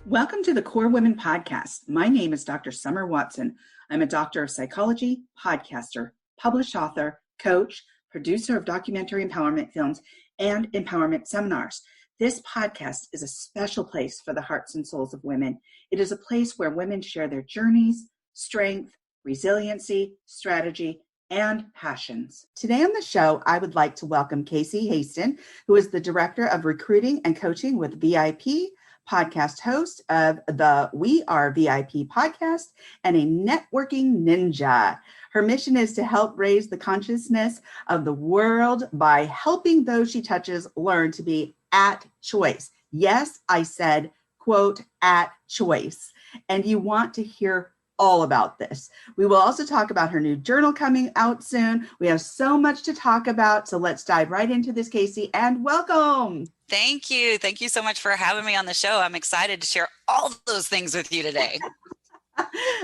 Welcome to the Core Women Podcast. My name is Dr. Summer Watson. I'm a doctor of psychology, podcaster, published author, coach, producer of documentary empowerment films, and empowerment seminars. This podcast is a special place for the hearts and souls of women. It is a place where women share their journeys, strength, resiliency, strategy, and passions. Today on the show, I would like to welcome Casey Hasten, who is the Director of Recruiting and Coaching with VIP, podcast host of the We Are VIP podcast, and a networking ninja. Her mission is to help raise the consciousness of the world by helping those she touches learn to be at choice. Yes, I said, quote, at choice. And you want to hear all about this. We will also talk about her new journal coming out soon. We have so much to talk about. So let's dive right into this, Casey, and welcome. Thank you. Thank you so much for having me on the show. I'm excited to share all those things with you today.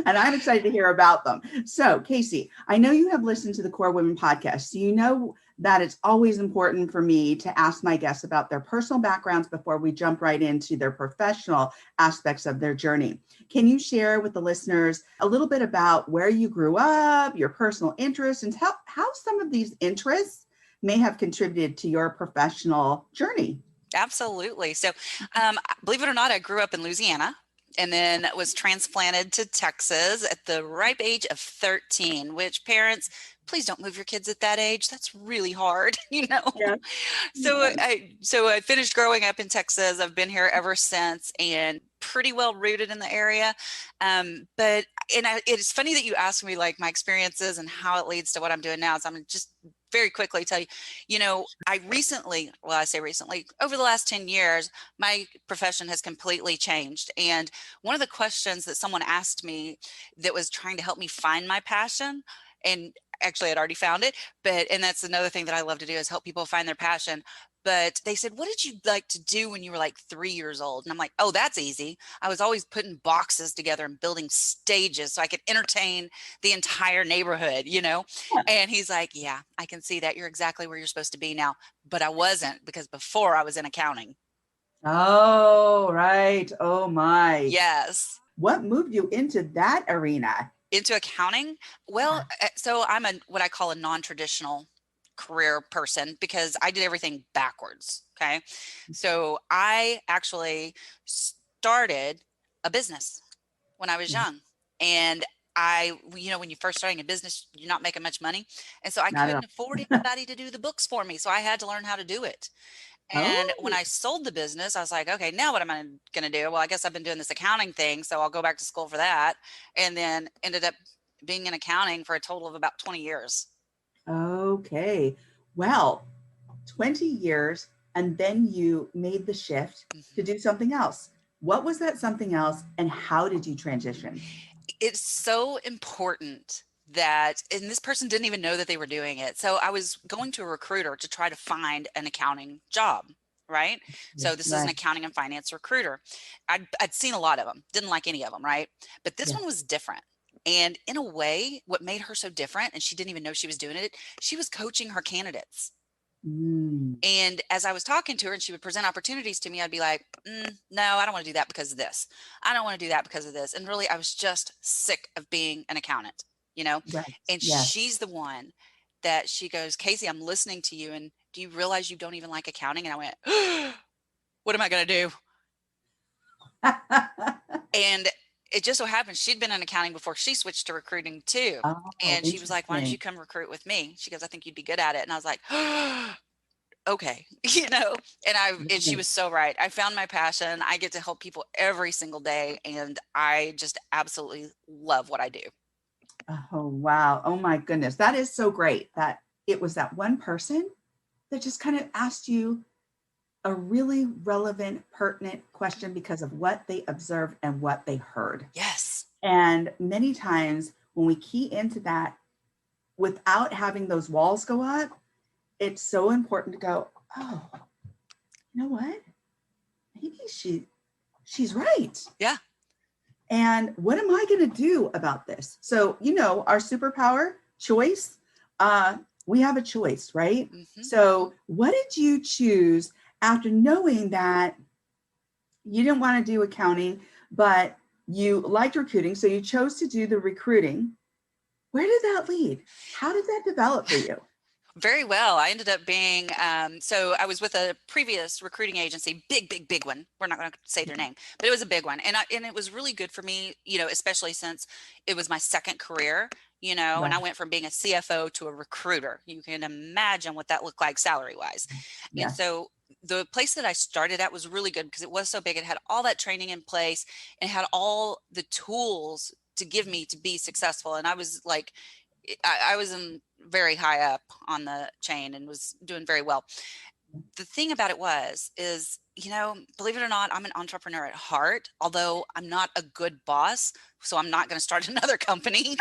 And I'm excited to hear about them. So, Casey, I know you have listened to the Core Women podcast. So you know that it's always important for me to ask my guests about their personal backgrounds before we jump right into their professional aspects of their journey. Can you share with the listeners a little bit about where you grew up, your personal interests, and how some of these interests may have contributed to your professional journey? Absolutely. So, believe it or not, I grew up in Louisiana and then was transplanted to Texas at the ripe age of 13, which parents, please don't move your kids at that age. That's really hard, you know? Yeah. So I finished growing up in Texas. I've been here ever since and pretty well rooted in the area. It's funny that you asked me like my experiences and how it leads to what I'm doing now. So I'm just very quickly tell you, I say recently, over the last 10 years, my profession has completely changed. And one of the questions that someone asked me that was trying to help me find my passion, and actually I'd already found it, and that's another thing that I love to do is help people find their passion. But they said, what did you like to do when you were like 3 years old? And I'm like, oh, that's easy. I was always putting boxes together and building stages so I could entertain the entire neighborhood, And he's like, yeah, I can see that. You're exactly where you're supposed to be now. But I wasn't, because before I was in accounting. Oh, right. Oh my. Yes. What moved you into that arena? Into accounting? Well, so I'm what I call a non-traditional career person because I did everything backwards. Okay. So I actually started a business when I was young. And when you're first starting a business, you're not making much money. And so I couldn't afford anybody to do the books for me. So I had to learn how to do it. And when I sold the business, I was like, okay, now what am I going to do? Well, I guess I've been doing this accounting thing, so I'll go back to school for that. And then ended up being in accounting for a total of about 20 years. Okay. Well, 20 years, and then you made the shift to do something else. What was that something else, and how did you transition? It's so important that, and this person didn't even know that they were doing it. So I was going to a recruiter to try to find an accounting job, right? So this is an accounting and finance recruiter. I'd seen a lot of them, didn't like any of them, right? But this one was different. And in a way, what made her so different, and she didn't even know she was doing it, she was coaching her candidates. And as I was talking to her and she would present opportunities to me, I'd be like, no, I don't want to do that because of this. I don't want to do that because of this. And really, I was just sick of being an accountant, Right. And she's the one that she goes, Casey, I'm listening to you. And do you realize you don't even like accounting? And I went, what am I going to do? And it just so happened she'd been in accounting before she switched to recruiting too. And she was like, why don't you come recruit with me? She goes, I think you'd be good at it. And I was like, okay, and she was so right. I found my passion. I get to help people every single day. And I just absolutely love what I do. Oh, wow. Oh my goodness. That is so great that it was that one person that just kind of asked you a really relevant, pertinent question because of what they observed and what they heard. Yes. And many times when we key into that without having those walls go up, it's so important to go, oh, you know what? Maybe she's right. Yeah. And what am I going to do about this? So, our superpower, choice, we have a choice, right? Mm-hmm. So what did you choose after knowing that you didn't want to do accounting, but you liked recruiting. So you chose to do the recruiting. Where did that lead? How did that develop for you? Very well. I ended up being, so I was with a previous recruiting agency, big one. We're not going to say their name, but it was a big one. And it was really good for me, especially since it was my second career, and I Right. went from being a CFO to a recruiter. You can imagine what that looked like salary wise. And Yes. so the place that I started at was really good because it was so big. It had all that training in place and had all the tools to give me to be successful. And I was like, I was in very high up on the chain and was doing very well. The thing about it is, believe it or not, I'm an entrepreneur at heart, although I'm not a good boss. So I'm not going to start another company.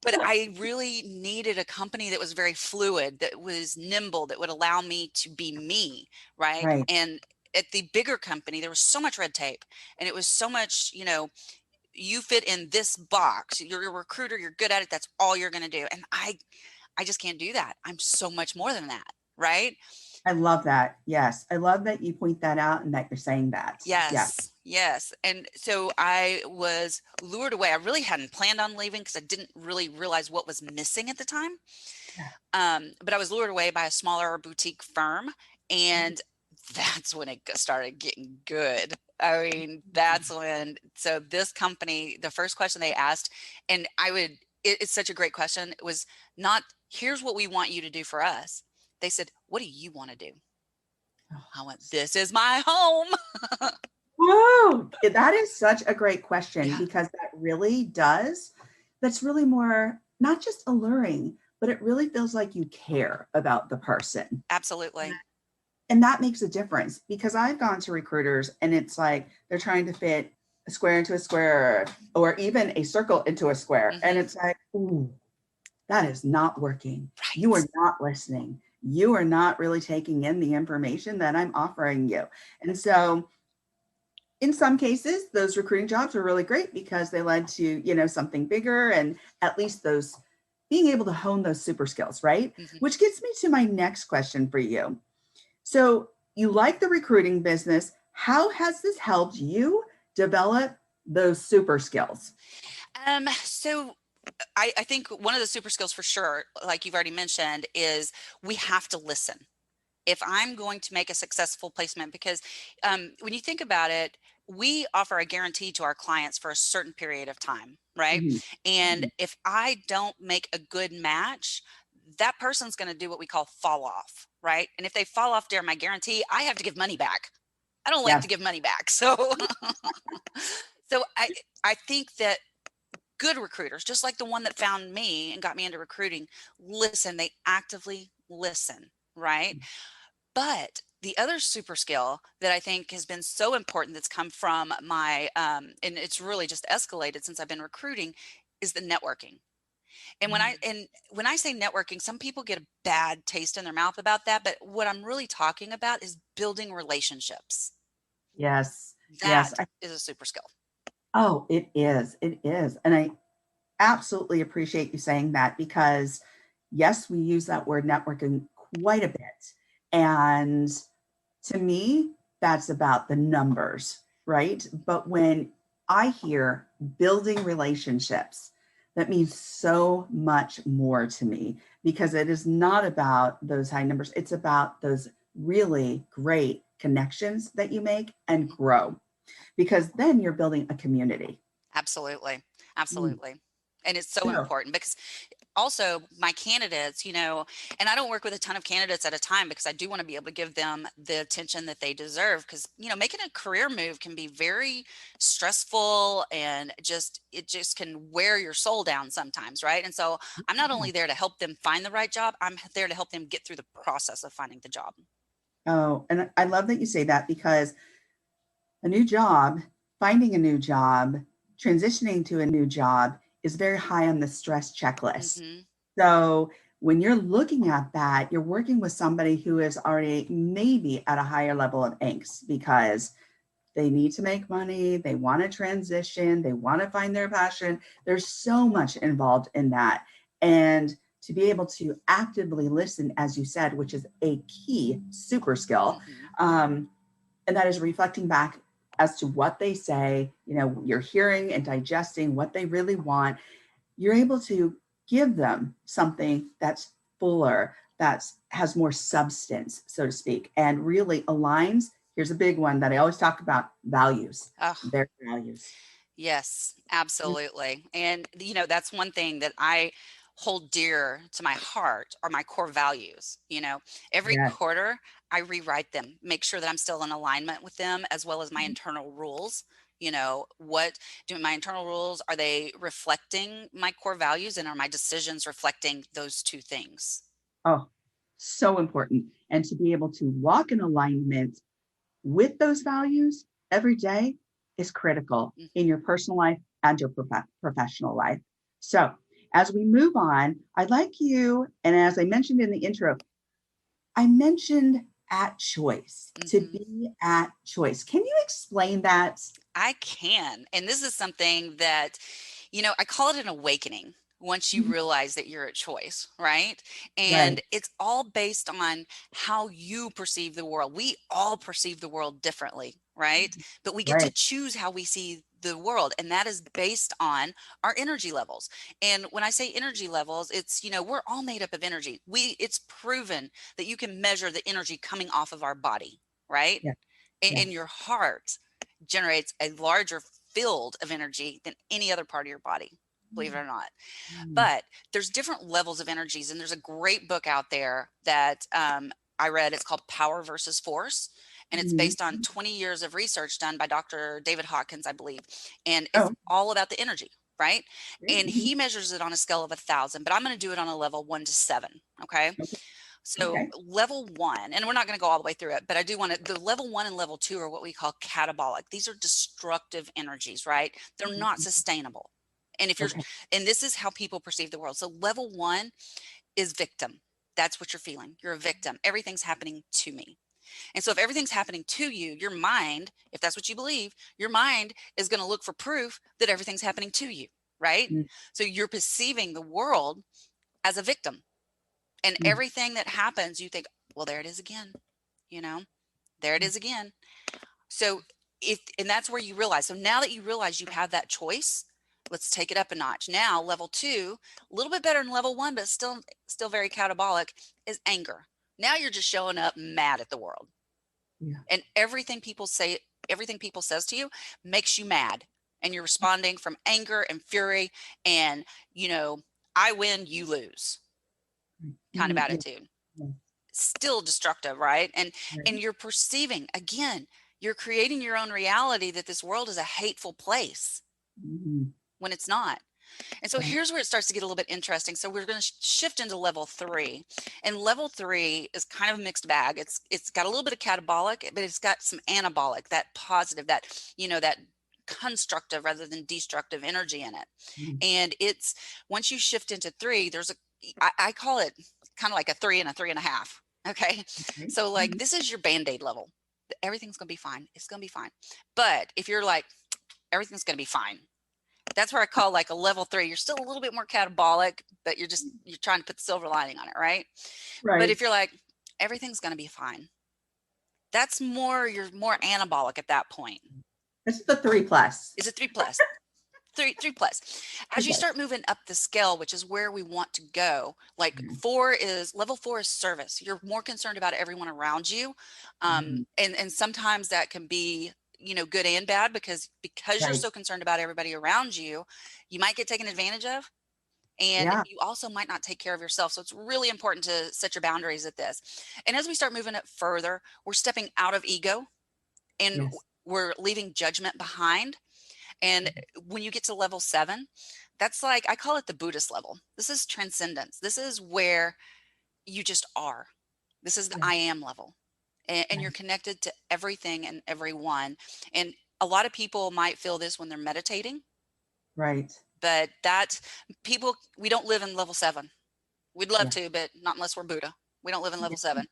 But I really needed a company that was very fluid, that was nimble, that would allow me to be me. Right. Right. And at the bigger company, there was so much red tape and it was so much, you fit in this box. You're a recruiter, you're good at it. That's all you're going to do. And I just can't do that. I'm so much more than that. Right. I love that. Yes. I love that you point that out and that you're saying that. Yes. Yes. Yes. And so I was lured away. I really hadn't planned on leaving because I didn't really realize what was missing at the time. Yeah. But I was lured away by a smaller boutique firm. And that's when it started getting good. I mean, that's when, so this company, the first question they asked, and it's such a great question. It was not, here's what we want you to do for us. They said, what do you want to do? I went, this is my home. Whoa, that is such a great question Yeah, because that's really more, not just alluring, but it really feels like you care about the person. absolutely. And that makes a difference because I've gone to recruiters and it's like they're trying to fit a square into a square or even a circle into a square. And Hmm. it's like, ooh, that is not working. You are Right. not listening. You are not really taking in the information that I'm offering you. And so in some cases, those recruiting jobs were really great because they led to, something bigger and at least those being able to hone those super skills, right? Hmm. Which gets me to my next question for you. So you like the recruiting business. How has this helped you develop those super skills? So I think one of the super skills for sure, like you've already mentioned, is we have to listen. If I'm going to make a successful placement, because when you think about it, we offer a guarantee to our clients for a certain period of time, right? Mhm. And Mhm. if I don't make a good match, that person's going to do what we call fall off, right? And if they fall off during my guarantee, I have to give money back. I don't like to Yes. give money back. So so I think that good recruiters, just like the one that found me and got me into recruiting, listen, they actively listen, right? But the other super skill that I think has been so important that's come from my, and it's really just escalated since I've been recruiting, is the networking. And when I say networking, some people get a bad taste in their mouth about that. But what I'm really talking about is building relationships. Yes. Yes. That is a super skill. Oh, it is. It is. And I absolutely appreciate you saying that because, yes, we use that word networking quite a bit. And to me, that's about the numbers, right? But when I hear building relationships, that means so much more to me because it is not about those high numbers. It's about those really great connections that you make and Mhm. grow because then you're building a community. Absolutely. Mm. Absolutely. And it's so So, important because also my candidates, and I don't work with a ton of candidates at a time because I do want to be able to give them the attention that they deserve because, making a career move can be very stressful and it just can wear your soul down sometimes, right? And so I'm not yeah. only there to help them find the right job, I'm there to help them get through the process of finding the job. Oh, and I love that you say that because a new job, finding a new job, transitioning to a new job is very high on the stress checklist. Hmm. So when you're looking at that, you're working with somebody who is already maybe at a higher level of angst because they need to make money, they want to transition, they want to find their passion. There's so much involved in that. And to be able to actively listen, as you said, which is a key super skill, Hmm. and that is reflecting back as to what they say, you're hearing and digesting what they really want. You're able to give them something that's fuller, that has more substance, so to speak, and really aligns. Here's a big one that I always talk about: values, Oh, their values. yes, absolutely. And, that's one thing that I hold dear to my heart are my core values. Every Yes. quarter I rewrite them, make sure that I'm still in alignment with them, as well as my internal rules. What do my internal rules, are they reflecting my core values, and are my decisions reflecting those two things? Oh, so important. And to be able to walk in alignment with those values every day is critical in Mhm. your personal life and your professional life. So, as we move on, I'd like you, and as I mentioned in the intro, I mentioned at choice, to Mhm. be at choice. Can you explain that? I can. And this is something that, I call it an awakening once you Mhm. realize that you're a choice, right? Right. And it's all based on how you perceive the world. We all perceive the world differently, right? But we get to Right. choose how we see the world, and that is based on our energy levels. And when I say energy levels, it's, we're all made up of energy. It's proven that you can measure the energy coming off of our body, right? Yes. In Yes. your heart generates a larger field of energy than any other part of your body, believe it or not. Mm. But there's different levels of energies, and there's a great book out there that I read. It's called Power versus Force, and it's Mhm. based on 20 years of research done by Dr. David Hawkins, I believe, and it's Oh, all about the energy. Right. great. And Mhm. he measures it on a scale of 1,000, but I'm going to do it on a level 1 to 7. Okay. Okay. So Okay. level one, and we're not going to go all the way through it, but I do want to, the level one and level two are what we call catabolic. These are destructive energies, right? They're not Mhm. sustainable. And if you're, Okay. and this is how people perceive the world. So level one is victim. That's what you're feeling. You're a victim. Everything's happening to me. And so if everything's happening to you, your mind, if that's what you believe, your mind is going to look for proof that everything's happening to you, right? Mm, So you're perceiving the world as a victim, and mm, everything that happens, you think, well, there it is again, you know, there it mm, is again. So and that's where you realize. So now that you realize you have that choice, let's take it up a notch. Now, level two, a little bit better than level one, but still very catabolic, is anger. Now you're just showing up mad at the world. yeah. And everything people says to you makes you mad. And you're responding from anger and fury and, you know, I win, you lose Right. kind of Yeah. attitude. Yeah. Still destructive, right? And Right. you're perceiving, again, you're creating your own reality that this world is a hateful place Mhm. when it's not. And so Right. here's where it starts to get a little bit interesting. So we're going to shift into level three, and level three is kind of a mixed bag. It's got a little bit of catabolic, but it's got some anabolic, that positive, that, that constructive rather than destructive energy in it. Mhm. And it's, once you shift into three, I call it kind of like a 3 and a 3.5. Okay. Right. So like, Mhm. this is your band-aid level. Everything's going to be fine. It's going to be fine. But if you're like, everything's going to be fine, that's where I call like a level three. You're still a little bit more catabolic, but you're trying to put the silver lining on it. Right. But Right. if you're like, everything's going to be fine, you're more anabolic at that point. This is the 3 plus. Is it 3 plus? Three plus. As you Okay. start moving up the scale, which is where we want to go, like Mhm. level four is service. You're more concerned about everyone around you. Mhm. And sometimes that can be, good and bad, because you're Right. so concerned about everybody around you, you might get taken advantage of. And Yeah. you also might not take care of yourself. So it's really important to set your boundaries at this. And as we start moving it further, we're stepping out of ego, and Yes. we're leaving judgment behind. And when you get to level seven, that's like, I call it the Buddhist level. This is transcendence. This is where you just are. This is the Yeah. I am level. And you're Right. connected to everything and everyone. And a lot of people might feel this when they're meditating, Right. but we don't live in level seven. We'd love Yeah. to, but not unless we're Buddha. We don't live in Yeah. level seven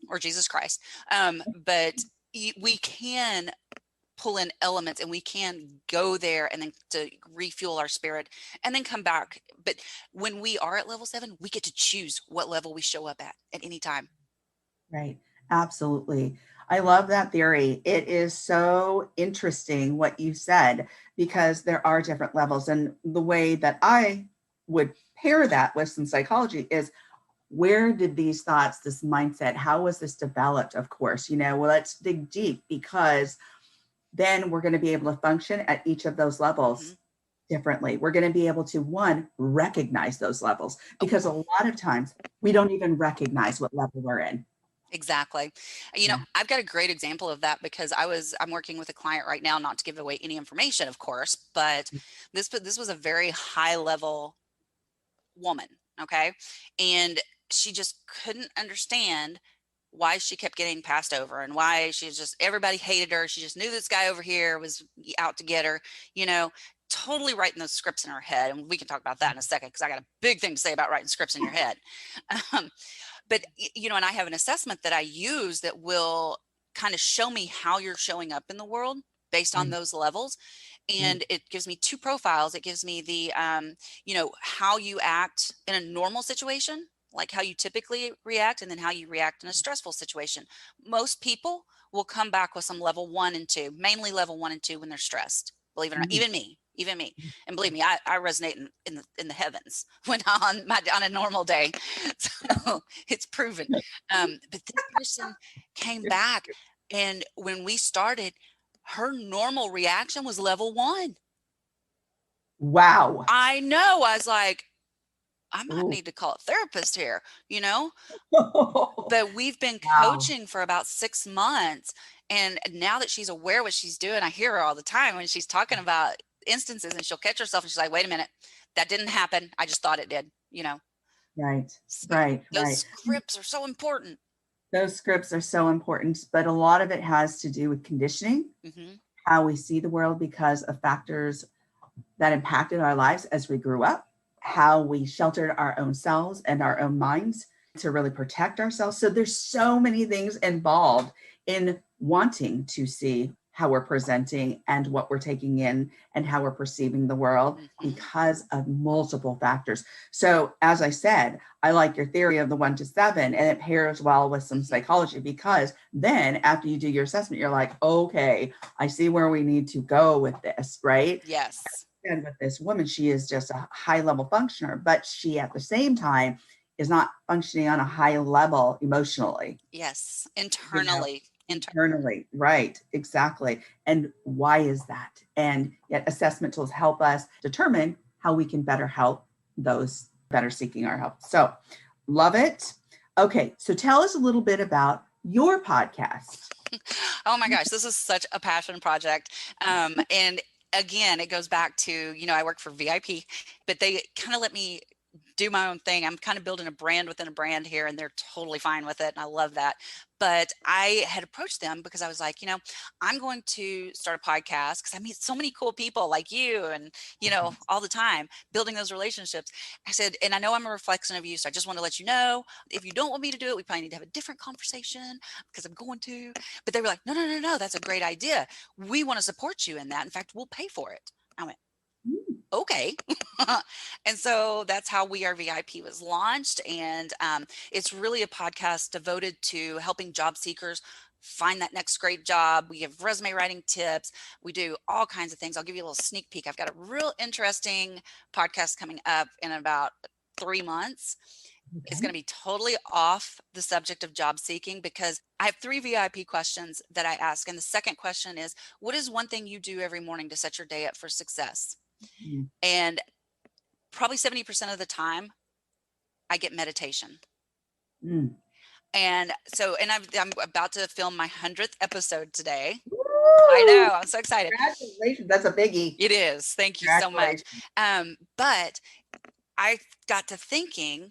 or Jesus Christ. But we can pull in elements, and we can go there and then to refuel our spirit and then come back. But when we are at level seven, we get to choose what level we show up at any time. Right. Absolutely. I love that theory. It is so interesting what you said, because there are different levels. And the way that I would pair that with some psychology is, where did these thoughts, this mindset, how was this developed? Of course, well, let's dig deep, because then we're going to be able to function at each of those levels differently. We're going to be able to, one, recognize those levels, because a lot of times we don't even recognize what level we're in. Exactly. I've got a great example of that, because I'm working with a client right now, not to give away any information, of course, but this was a very high level woman. Okay. And she just couldn't understand why she kept getting passed over, and why everybody hated her. She just knew this guy over here was out to get her, you know, totally writing those scripts in her head. And we can talk about that in a second, because I got a big thing to say about writing scripts in your head. Um, but and I have an assessment that I use that will kind of show me how you're showing up in the world based on those levels. And it gives me two profiles. It gives me the how you act in a normal situation, like how you typically react, and then how you react in a stressful situation. Most people will come back with some level 1 and 2, mainly level 1 and 2, when they're stressed, believe it or not. Even me. And believe me, I resonate in the heavens when on a normal day. So it's proven. But this person came back, and when we started, her normal reaction was level 1. Wow. I know. I was like, I might Ooh. need to call a therapist here, Wow. but we've been coaching for about 6 months. And now that she's aware what she's doing, I hear her all the time when she's talking about instances, and she'll catch herself and she's like, wait a minute, that didn't happen. I just thought it did. Right, So right, those right. scripts are so important. Those scripts are so important, but a lot of it has to do with conditioning, Hmm. how we see the world because of factors that impacted our lives as we grew up, how we sheltered our own selves and our own minds to really protect ourselves. So there's so many things involved in wanting to see how we're presenting and what we're taking in and how we're perceiving the world, because of multiple factors. So as I said, I like your theory of the 1 to 7, and it pairs well with some psychology, because then after you do your assessment, you're like, okay, I see where we need to go with this, right? Yes. And with this woman, she is just a high level functioner, but she at the same time is not functioning on a high level emotionally. Yes. You know, Internally. internally, right? Exactly. And why is that? And yet assessment tools help us determine how we can better help those that are seeking our help. So love it. Okay, so tell us a little bit about your podcast. Oh my gosh, this is such a passion project. And again, it goes back to, I work for VIP, but they kind of let me do my own thing. I'm kind of building a brand within a brand here, and they're totally fine with it. And I love that. But I had approached them because I was like, I'm going to start a podcast, because I meet so many cool people like you, and, all the time building those relationships. I said, and I know I'm a reflection of you. So I just want to let you know, if you don't want me to do it, we probably need to have a different conversation, because I'm going to. But they were like, no, no, no, no, that's a great idea. We want to support you in that. In fact, we'll pay for it. I went, okay. And so that's how We Are VIP was launched. And it's really a podcast devoted to helping job seekers find that next great job. We give resume writing tips. We do all kinds of things. I'll give you a little sneak peek. I've got a real interesting podcast coming up in about 3 months. It's going to be totally off the subject of job seeking, because I have 3 VIP questions that I ask. And the second question is, what is one thing you do every morning to set your day up for success? Mm. And probably 70% of the time, I get meditation. Mm. And so, and I'm about to film my 100th episode today. Woo! I know, I'm so excited. Congratulations. That's a biggie. It is. Thank you so much. But I got to thinking,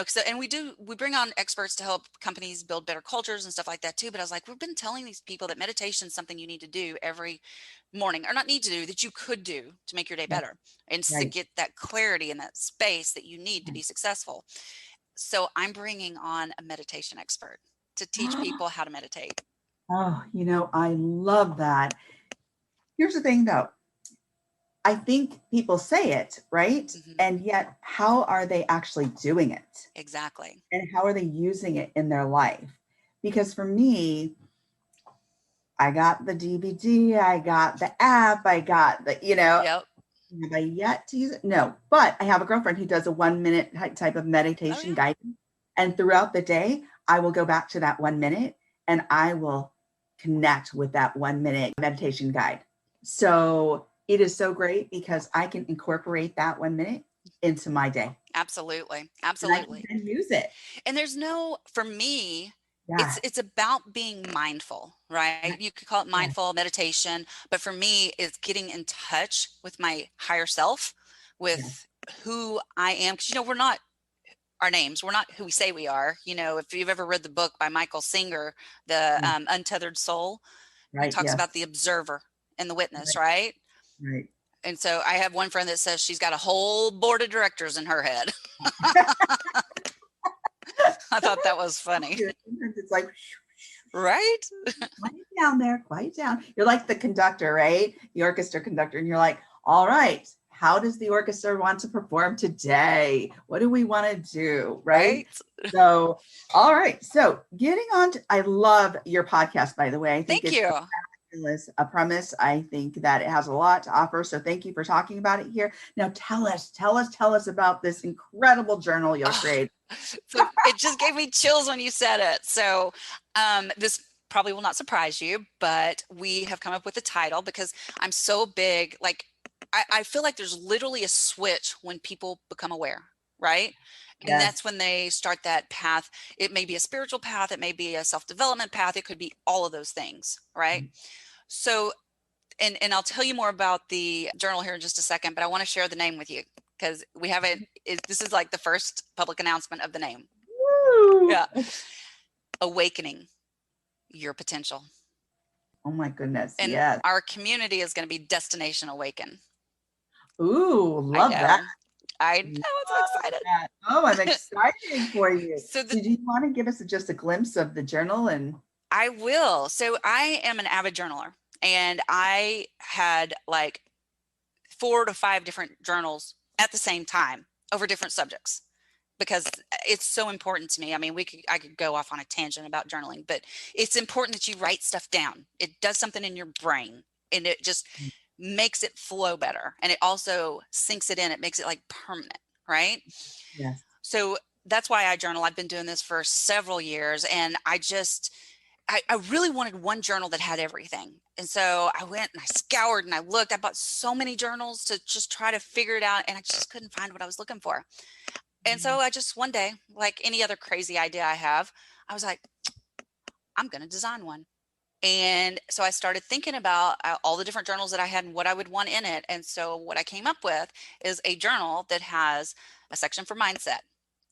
so, and we bring on experts to help companies build better cultures and stuff like that too. But I was like, we've been telling these people that meditation is something you need to do every morning, or not need to do, that you could do to make your day better, and to Right. get that clarity and that space that you need to be successful. So I'm bringing on a meditation expert to teach people how to meditate. Oh, I love that. Here's the thing though. I think people say it, right? Hmm. And yet, how are they actually doing it? Exactly. And how are they using it in their life? Because for me, I got the DVD, I got the app, I got the, Yep. have I yet to use it? No, but I have a girlfriend who does a 1 minute type of Oh meditation yeah. guidance. And throughout the day, I will go back to that 1 minute and I will connect with that 1 minute meditation guide. So it is so great because I can incorporate that 1 minute into my day Absolutely. and I can Absolutely. then use it. And there's no, for me, Yeah. it's about being mindful, right? You could call it Yeah. mindful meditation, but for me, it's getting in touch with my higher self, Yeah. with who I am. Because, we're not our names. We're not who we say we are. If you've ever read the book by Michael Singer, The Yeah. Untethered Soul, he Right. talks about Yes. the observer and the witness, Right. right? Right. And so I have one friend that says she's got a whole board of directors in her head. I thought that was funny. Sometimes it's like, Right? quiet down there, quiet down. You're like the conductor, right? The orchestra conductor. And you're like, all right, how does the orchestra want to perform today? What do we want to do? Right. Right? So, all right. So getting on to, I love your podcast, by the way. I think Thank it's you. a premise. I think that it has a lot to offer. So thank you for talking about it here. Now tell us about this incredible journal you'll create. So it just gave me chills when you said it. So this probably will not surprise you, but we have come up with a title because I'm so big. Like I feel like there's literally a switch when people become aware, right? And Yes. that's when they start that path. It may be a spiritual path, it may be a self-development path, it could be all of those things, right? So, and I'll tell you more about the journal here in just a second, but I want to share the name with you because we haven't, this is like the first public announcement of the name. Woo! Yeah. Awakening your potential. Oh my goodness. And Yes. our community is going to be Destination Awaken. Ooh, I love that. know. I know. I'm so excited. That. Oh, I'm excited for you. So Did you want to give us just a glimpse of the journal? And I will. So I am an avid journaler and I had like 4 to 5 different journals at the same time over different subjects because it's so important to me. I mean, I could go off on a tangent about journaling, but it's important that you write stuff down. It does something in your brain and it just makes it flow better. And it also sinks it in. It makes it like permanent, right? yes. So that's why I journal. I've been doing this for several years and I really wanted one journal that had everything. And so I went and I scoured and I looked. I bought so many journals to just try to figure it out. And I just couldn't find what I was looking for. And so I just one day, like any other crazy idea I have, I was like, I'm going to design one. And so I started thinking about all the different journals that I had and what I would want in it. And so what I came up with is a journal that has a section for mindset,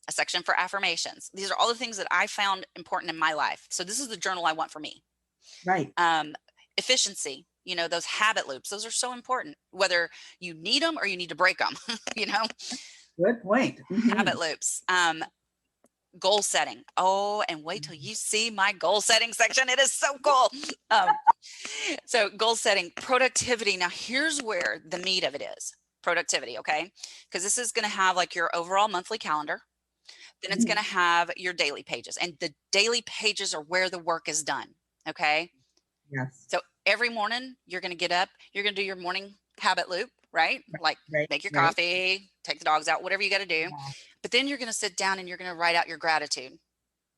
a section for affirmations. These are all the things that I found important in my life. So this is the journal I want for me. Right. Efficiency, those habit loops, those are so important, whether you need them or you need to break them, Good point. habit loops. Goal setting. Oh, and wait till you see my goal setting section. It is so cool. So goal setting, productivity. Now here's where the meat of it is. Productivity, okay? Because this is going to have like your overall monthly calendar. Then it's going to have your daily pages. And the daily pages are where the work is done, okay? Yes. So every morning you're going to get up, you're going to do your morning habit loop, right? Like make your coffee, take the dogs out, whatever you got to do. Yeah. But then you're going to sit down and you're going to write out your gratitude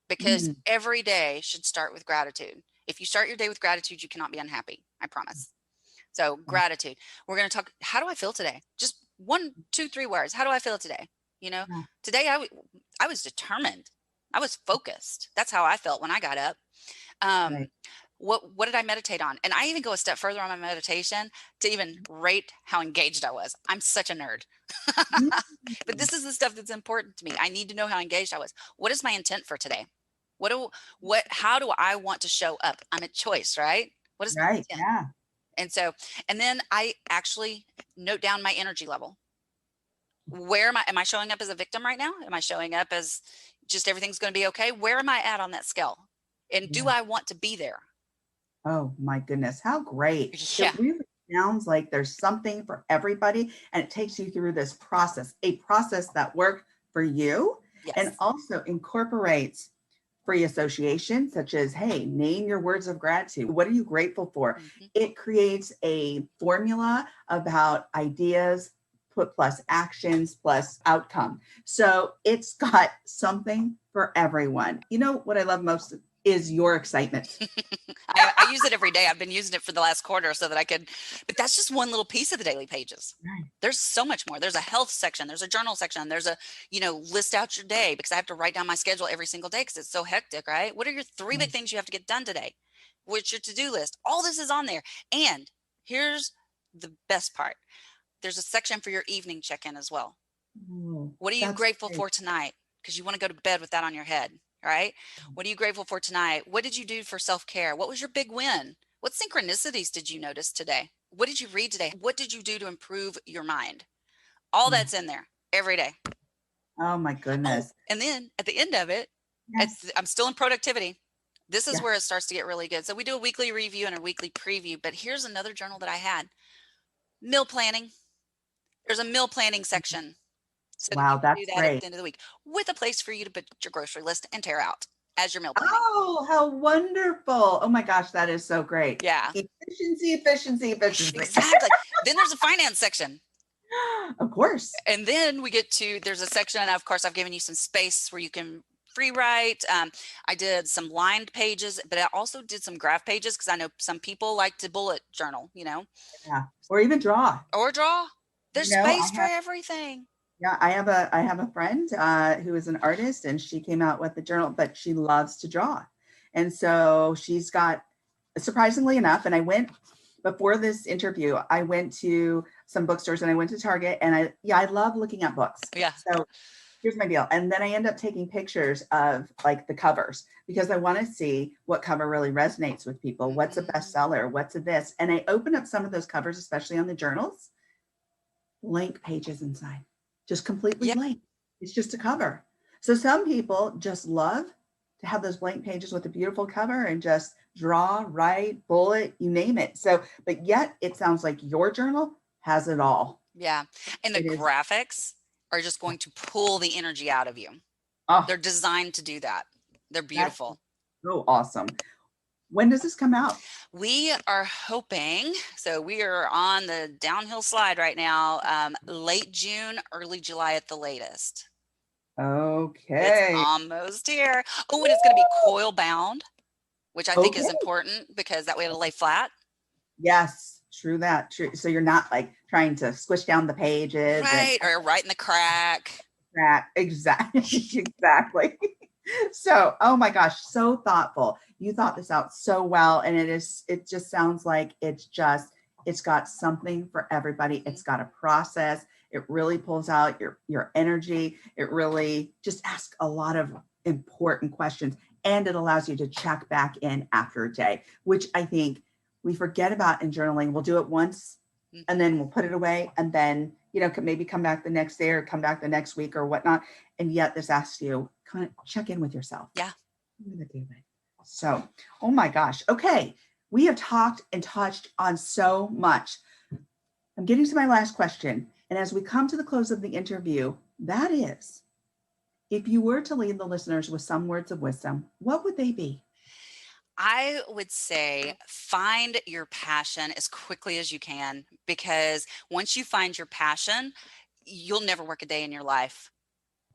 because every day should start with gratitude. If you start your day with gratitude, you cannot be unhappy. I promise. So gratitude. We're going to talk. How do I feel today? Just 1, 2, 3 words. How do I feel today? Today I was determined. I was focused. That's how I felt when I got up. What did I meditate on? And I even go a step further on my meditation to even rate how engaged I was. I'm such a nerd. But this is the stuff that's important to me. I need to know how engaged I was. What is my intent for today? How do I want to show up? I'm at choice, right? What is my intent? Yeah. And then I actually note down my energy level. Where am I showing up as a victim right now? Am I showing up as just everything's going to be okay? Where am I at on that scale? And do I want to be there? Oh my goodness. How great. Yeah. It really sounds like there's something for everybody. And it takes you through this process, a process that worked for you. Yes. And also incorporates free association, such as, hey, name your words of gratitude. What are you grateful for? Mm-hmm. It creates a formula about ideas, put plus actions, plus outcome. So it's got something for everyone. You know what I love most is your excitement. I use it every day. I've been using it for the last quarter so that I could, but that's just one little piece of the daily pages. Right. There's so much more. There's a health section. There's a journal section. There's a, list out your day, because I have to write down my schedule every single day because it's so hectic, right? What are your 3 big things you have to get done today? What's your to-do list? All this is on there. And here's the best part. There's a section for your evening check-in as well. Oh, What are you grateful for tonight? Because you want to go to bed with that on your head, right? What are you grateful for tonight? What did you do for self-care? What was your big win? What synchronicities did you notice today? What did you read today? What did you do to improve your mind? All that's in there every day. Oh my goodness. And then at the end of it, Yes. I'm still in productivity. This is where it starts to get really good. So we do a weekly review and a weekly preview, but here's another journal that I had. Meal planning. There's a meal planning section. So that Wow, you can do that's that at great. the end of the week, with a place for you to put your grocery list and tear out as your meal planning. Oh, how wonderful. Oh my gosh, that is so great. Yeah. Efficiency, efficiency, efficiency. Exactly. Then there's a finance section. Of course. And then there's a section, of course, I've given you some space where you can free write. I did some lined pages, but I also did some graph pages because I know some people like to bullet journal, Yeah. Or even draw. or draw. There's space for everything. Yeah, I have a friend who is an artist, and she came out with a journal, but she loves to draw. And so she's got, surprisingly enough, and before this interview, I went to some bookstores and I went to Target, and I love looking at books. Yeah. So here's my deal. And then I end up taking pictures of like the covers, because I want to see what cover really resonates with people. What's a bestseller? What's a this? And I open up some of those covers, especially on the journals, blank pages inside. Just completely blank. It's just a cover. So some people just love to have those blank pages with a beautiful cover and just draw, write, bullet, you name it. So, but yet it sounds like your journal has it all. Yeah. And the graphics are just going to pull the energy out of you. Oh, they're designed to do that. They're beautiful. So awesome. When does this come out? We are hoping, so we are on the downhill slide right now, late June, early July at the latest. Okay. It's almost here. Oh, and it's going to be coil bound, which I think is important because that way it'll lay flat. Yes, true that. True. So you're not like trying to squish down the pages. Right, or right in the crack. Exactly. Exactly. So, oh my gosh, so thoughtful. You thought this out so well. And it just sounds like it's got something for everybody. It's got a process. It really pulls out your energy. It really just asks a lot of important questions, and it allows you to check back in after a day, which I think we forget about in journaling. We'll do it once and then we'll put it away, and then, maybe come back the next day or come back the next week or whatnot. And yet this asks you kind of check in with yourself. Yeah. So, oh my gosh. Okay. We have talked and touched on so much. I'm getting to my last question. And as we come to the close of the interview, that is, if you were to leave the listeners with some words of wisdom, what would they be? I would say find your passion as quickly as you can, because once you find your passion, you'll never work a day in your life.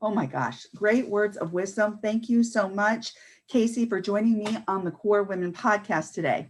Oh my gosh. Great words of wisdom. Thank you so much, Casey, for joining me on the Core Women podcast today.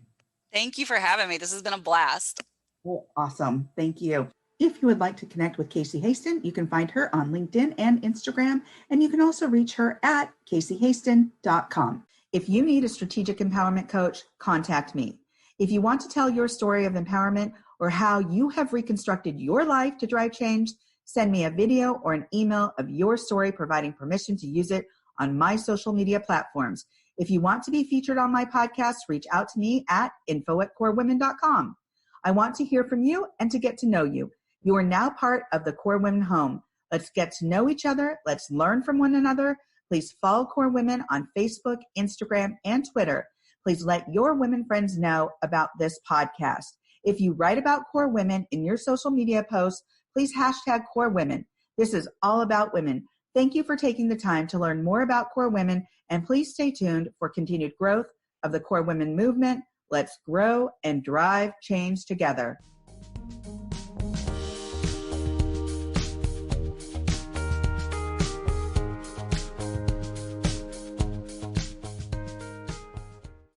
Thank you for having me. This has been a blast. Oh, awesome. Thank you. If you would like to connect with Casey Hasten, you can find her on LinkedIn and Instagram, and you can also reach her at caseyhasten.com. If you need a strategic empowerment coach, contact me. If you want to tell your story of empowerment or how you have reconstructed your life to drive change, send me a video or an email of your story, providing permission to use it on my social media platforms. If you want to be featured on my podcast, reach out to me at info@corewomen.com. I want to hear from you and to get to know you. You are now part of the Core Women home. Let's get to know each other. Let's learn from one another. Please follow Core Women on Facebook, Instagram, and Twitter. Please let your women friends know about this podcast. If you write about Core Women in your social media posts, please hashtag Core Women. This is all about women. Thank you for taking the time to learn more about Core Women, and please stay tuned for continued growth of the Core Women movement. Let's grow and drive change together.